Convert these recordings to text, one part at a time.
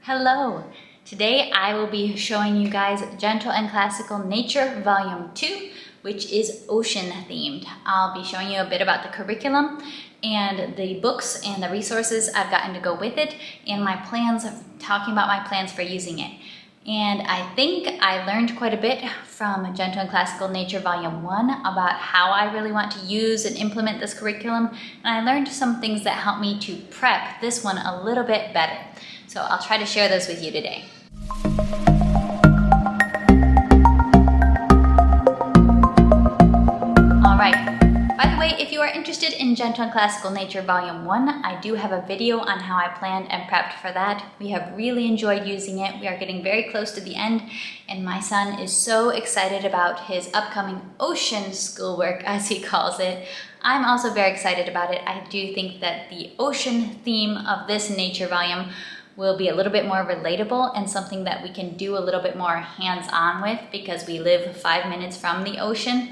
Hello! Today I will be showing you guys Gentle and Classical Nature Volume 2, which is ocean themed. I'll be showing you a bit about the curriculum and the books and the resources I've gotten to go with it and my plans, talking about my plans for using it. And I think I learned quite a bit from Gentle and Classical Nature Volume 1 about how I really want to use and implement this curriculum, and I learned some things that help me to prep this one a little bit better. So I'll try to share those with you today. All right. By the way, if you are interested in Gentle and Classical Nature Volume 1, I do have a video on how I planned and prepped for that. We have really enjoyed using it. We are getting very close to the end, and my son is so excited about his upcoming ocean schoolwork, as he calls it. I'm also very excited about it. I do think that the ocean theme of this nature volume will be a little bit more relatable and something that we can do a little bit more hands-on with because we live 5 minutes from the ocean.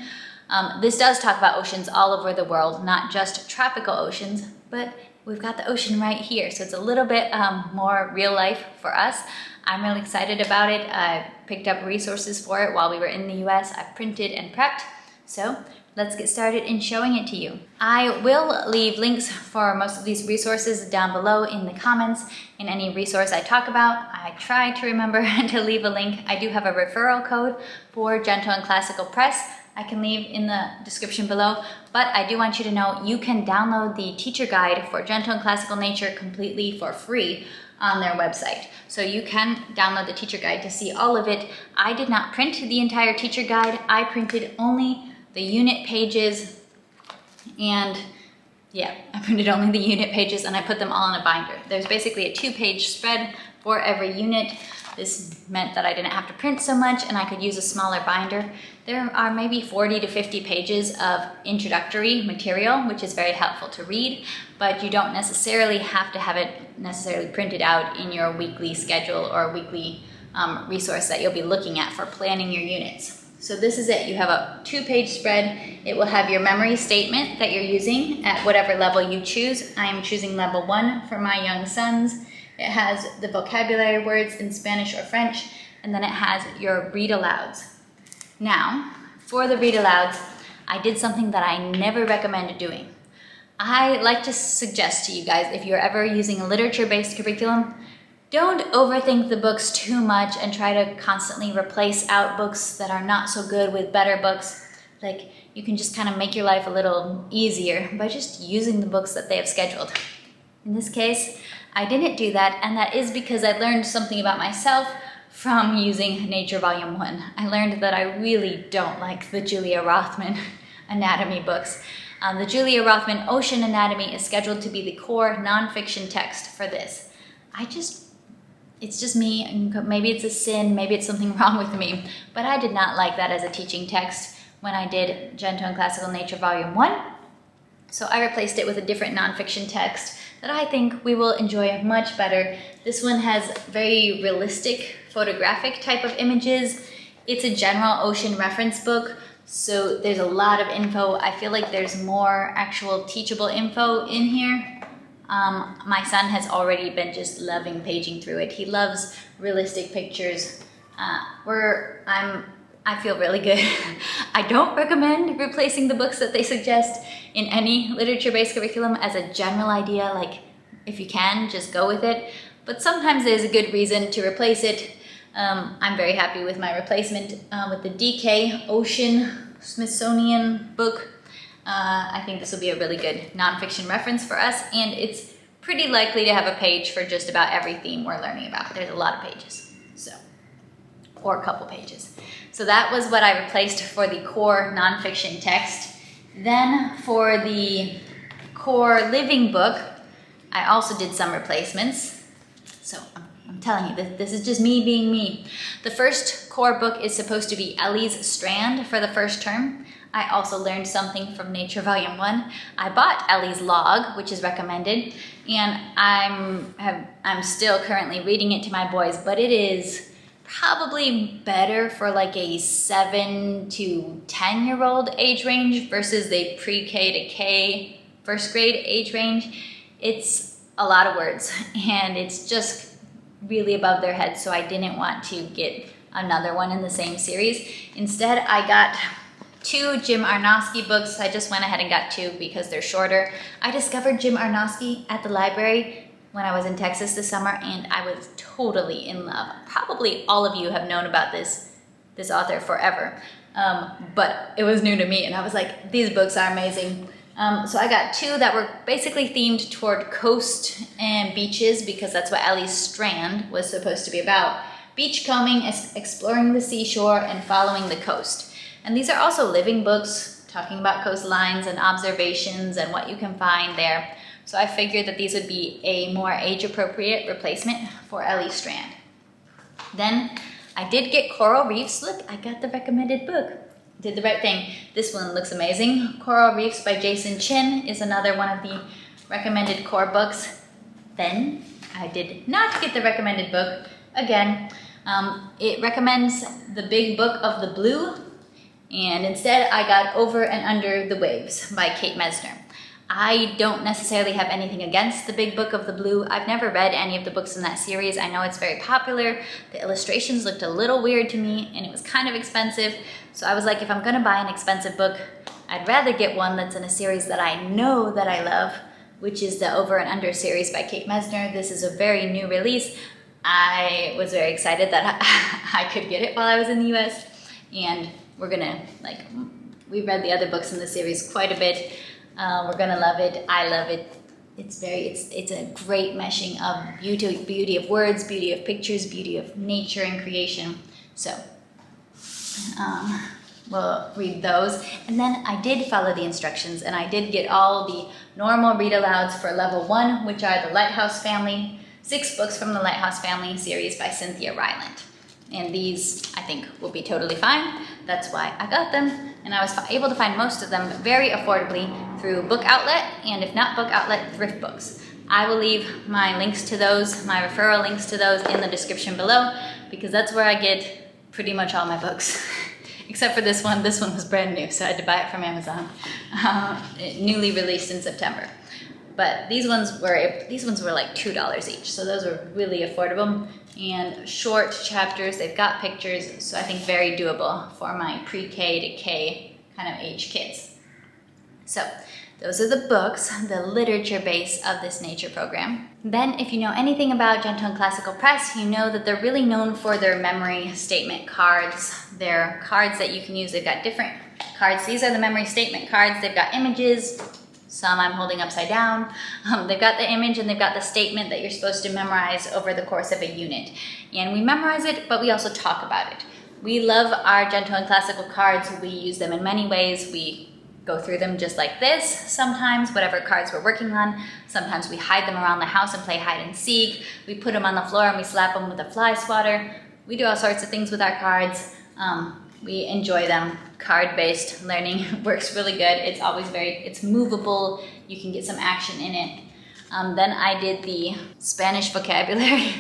This does talk about oceans all over the world, not just tropical oceans, but we've got the ocean right here, so it's a little bit more real life for us. I'm really excited about it. I picked up resources for it while we were in the US. I printed and prepped, so let's get started in showing it to you. I will leave links for most of these resources down below in the comments. In any resource I talk about, I try to remember to leave a link. I do have a referral code for Gentle and Classical Press I can leave in the description below, but I do want you to know you can download the teacher guide for Gentle and Classical Nature completely for free on their website. So you can download the teacher guide to see all of it. I did not print the entire teacher guide. I printed only the unit pages, and yeah, I printed only the unit pages and I put them all in a binder. There's basically a 2-page spread for every unit. This meant that I didn't have to print so much and I could use a smaller binder. There are maybe 40 to 50 pages of introductory material, which is very helpful to read, but you don't necessarily have to have it necessarily printed out in your weekly schedule or weekly resource that you'll be looking at for planning your units. So this is it. You have a 2-page spread. It will have your memory statement that you're using at whatever level you choose. I am choosing level 1 for my young sons. It has the vocabulary words in Spanish or French, and then it has your read alouds. Now, for the read alouds, I did something that I never recommend doing. I like to suggest to you guys, if you're ever using a literature-based curriculum, don't overthink the books too much and try to constantly replace out books that are not so good with better books. Like, you can just kind of make your life a little easier by just using the books that they have scheduled. In this case, I didn't do that, and that is because I learned something about myself from using Nature Volume 1. I learned that I really don't like the Julia Rothman anatomy books. The Julia Rothman Ocean Anatomy is scheduled to be the core nonfiction text for this. It's just me, and maybe it's a sin, maybe it's something wrong with me, but I did not like that as a teaching text when I did Gentle and Classical Nature Volume 1. So I replaced it with a different nonfiction text that I think we will enjoy much better. This one has very realistic photographic type of images. It's a general ocean reference book, so there's a lot of info. I feel like there's more actual teachable info in here. My son has already been just loving paging through it. He loves realistic pictures. I feel really good. I don't recommend replacing the books that they suggest in any literature-based curriculum as a general idea. Like, if you can, just go with it. But sometimes there's a good reason to replace it. I'm very happy with my replacement with the DK Ocean Smithsonian book. I think this will be a really good nonfiction reference for us, and it's pretty likely to have a page for just about every theme we're learning about. There's a lot of pages, or a couple pages. So that was what I replaced for the core nonfiction text. Then for the core living book, I also did some replacements. So I'm telling you, this is just me being me. The first core book is supposed to be Ellie's Strand for the first term. I also learned something from Nature Volume 1. I bought Ellie's Log, which is recommended, and I'm still currently reading it to my boys, but it is probably better for like a 7 to 10-year-old age range versus the pre-K to K first grade age range. It's a lot of words, and it's just really above their heads, so I didn't want to get another one in the same series. Instead, I got 2 Jim Arnowski books. I just went ahead and got 2 because they're shorter. I discovered Jim Arnowski at the library when I was in Texas this summer, and I was totally in love. Probably all of you have known about this author forever, but it was new to me, and I was like, these books are amazing. So I got 2 that were basically themed toward coast and beaches, because that's what Ellie's Strand was supposed to be about. Beachcombing, exploring the seashore, and following the coast. And these are also living books, talking about coastlines and observations and what you can find there. So I figured that these would be a more age-appropriate replacement for Ellie's Strand. Then I did get Coral Reefs. Look, I got the recommended book. Did the right thing. This one looks amazing. Coral Reefs by Jason Chin is another one of the recommended core books. Then I did not get the recommended book. Again, it recommends The Big Book of the Blue, and instead I got Over and Under the Waves by Kate Mesner. I don't necessarily have anything against The Big Book of the Blue. I've never read any of the books in that series. I know it's very popular. The illustrations looked a little weird to me, and it was kind of expensive. So I was like, if I'm gonna buy an expensive book, I'd rather get one that's in a series that I know that I love, which is the Over and Under series by Kate Mesner. This is a very new release. I was very excited that I could get it while I was in the US, and we're gonna, we read the other books in the series quite a bit. We're gonna love it. I love it. It's a great meshing of beauty of words, beauty of pictures, beauty of nature and creation. So we'll read those. And then I did follow the instructions, and I did get all the normal read alouds for level 1, which are the Lighthouse Family, 6 books from the Lighthouse Family series by Cynthia Ryland. And these, I think, will be totally fine. That's why I got them. And I was able to find most of them very affordably through Book Outlet, and if not Book Outlet, Thrift Books. I will leave my links to those, my referral links to those in the description below, because that's where I get pretty much all my books. Except for this one. This one was brand new, so I had to buy it from Amazon. Newly released in September. But these ones were like $2 each, so those were really affordable. And short chapters, they've got pictures, so I think very doable for my pre-K to K kind of age kids. So those are the books, the literature base of this nature program. Then if you know anything about Gentle and Classical Press, you know that they're really known for their memory statement cards. They're cards that you can use. They've got different cards. These are the memory statement cards. They've got images. Some I'm holding upside down. They've got the image and they've got the statement that you're supposed to memorize over the course of a unit. And we memorize it, but we also talk about it. We love our Gentle and Classical cards. We use them in many ways. We go through them just like this sometimes, whatever cards we're working on. Sometimes we hide them around the house and play hide and seek. We put them on the floor and we slap them with a fly swatter. We do all sorts of things with our cards. We enjoy them. Card-based learning works really good. It's always it's movable. You can get some action in it. Then I did the Spanish vocabulary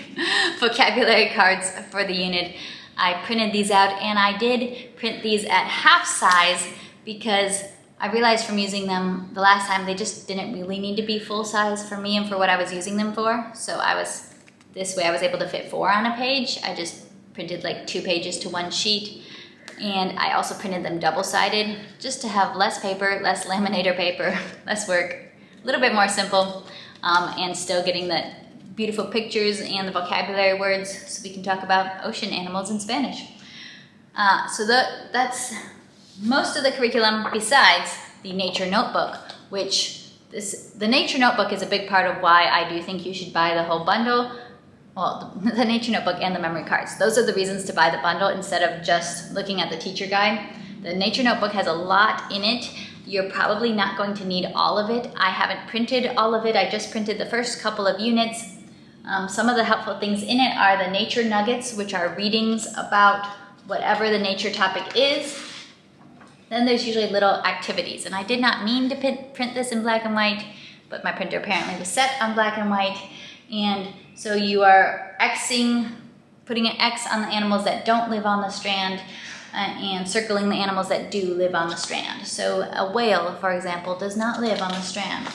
cards for the unit. I printed these out, and I did print these at half size because I realized from using them the last time they just didn't really need to be full size for me and for what I was using them for. So this way I was able to fit 4 on a page. I just printed like 2 pages to 1 sheet. And I also printed them double-sided just to have less paper, less laminator paper, less work, a little bit more simple, and still getting the beautiful pictures and the vocabulary words so we can talk about ocean animals in Spanish. So that's most of the curriculum besides the nature notebook, which the nature notebook is a big part of why I do think you should buy the whole bundle. Well, the nature notebook and the memory cards. Those are the reasons to buy the bundle instead of just looking at the teacher guide. The nature notebook has a lot in it. You're probably not going to need all of it. I haven't printed all of it. I just printed the first couple of units. Some of the helpful things in it are the nature nuggets, which are readings about whatever the nature topic is. Then there's usually little activities. And I did not mean to print this in black and white, but my printer apparently was set on black and white. And so you are putting an X on the animals that don't live on the strand and circling the animals that do live on the strand. So a whale, for example, does not live on the strand.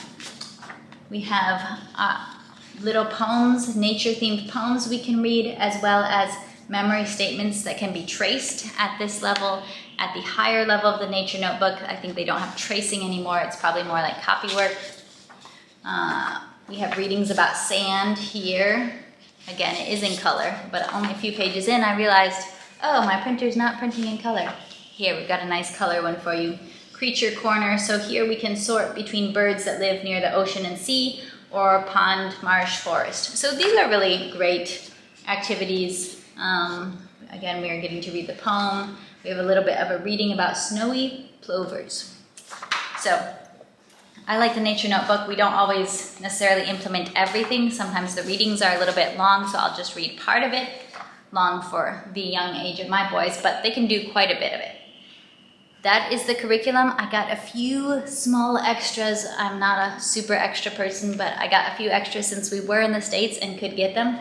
We have little poems, nature-themed poems we can read, as well as memory statements that can be traced at this level. At the higher level of the nature notebook, I think they don't have tracing anymore. It's probably more like copywork. We have readings about sand here. Again, it is in color, but only a few pages in, I realized, oh, my printer's not printing in color. Here, we've got a nice color one for you. Creature corner, so here we can sort between birds that live near the ocean and sea, or pond, marsh, forest. So these are really great activities. Again, we are getting to read the poem. We have a little bit of a reading about snowy plovers. So I like the nature notebook. We don't always necessarily implement everything. Sometimes the readings are a little bit long, so I'll just read part of it. Long for the young age of my boys, but they can do quite a bit of it. That is the curriculum. I got a few small extras. I'm not a super extra person, but I got a few extras since we were in the States and could get them.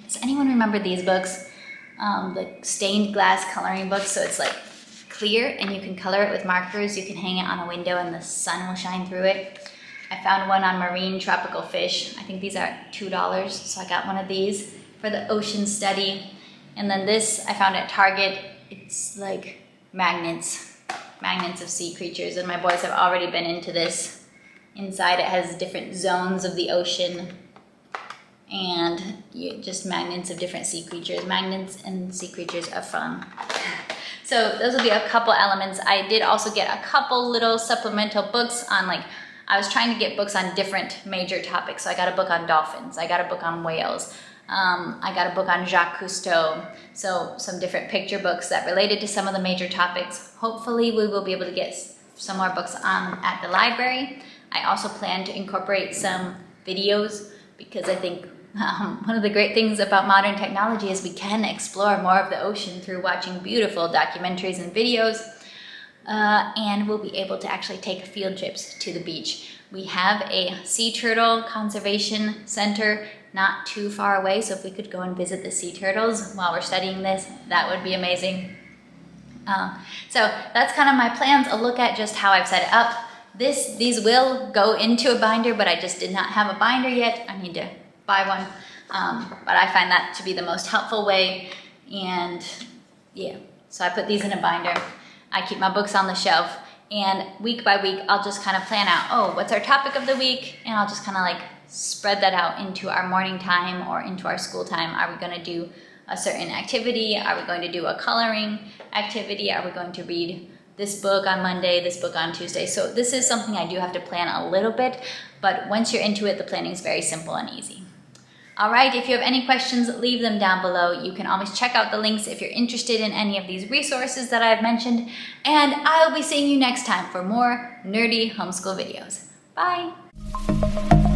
Does anyone remember these books? The stained glass coloring books, so it's like clear and you can color it with markers. You can hang it on a window and the sun will shine through it. I found one on marine tropical fish. I think these are $2, so I got one of these for the ocean study. And then this I found at Target. It's like magnets of sea creatures, and my boys have already been into this. Inside it has different zones of the ocean and just magnets of different sea creatures. Magnets and sea creatures are fun. So those will be a couple elements. I did also get a couple little supplemental books on, like, I was trying to get books on different major topics. So I got a book on dolphins, I got a book on whales, I got a book on Jacques Cousteau, so some different picture books that related to some of the major topics. Hopefully we will be able to get some more books on at the library. I also plan to incorporate some videos because I think one of the great things about modern technology is we can explore more of the ocean through watching beautiful documentaries and videos, and we'll be able to actually take field trips to the beach. We have a sea turtle conservation center not too far away, so if we could go and visit the sea turtles while we're studying this, that would be amazing. So that's kind of my plans, a look at just how I've set it up. These will go into a binder, but I just did not have a binder yet. I need to buy one, but I find that to be the most helpful way, and yeah, so I put these in a binder. I keep my books on the shelf, and week by week I'll just kind of plan out, oh, what's our topic of the week, and I'll just kind of like spread that out into our morning time or into our school time. Are we going to do a certain activity? Are we going to do a coloring activity? Are we going to read this book on Monday, this book on Tuesday? So this is something I do have to plan a little bit, but once you're into it, the planning is very simple and easy. All right, if you have any questions, leave them down below. You can always check out the links if you're interested in any of these resources that I've mentioned, and I'll be seeing you next time for more nerdy homeschool videos. Bye.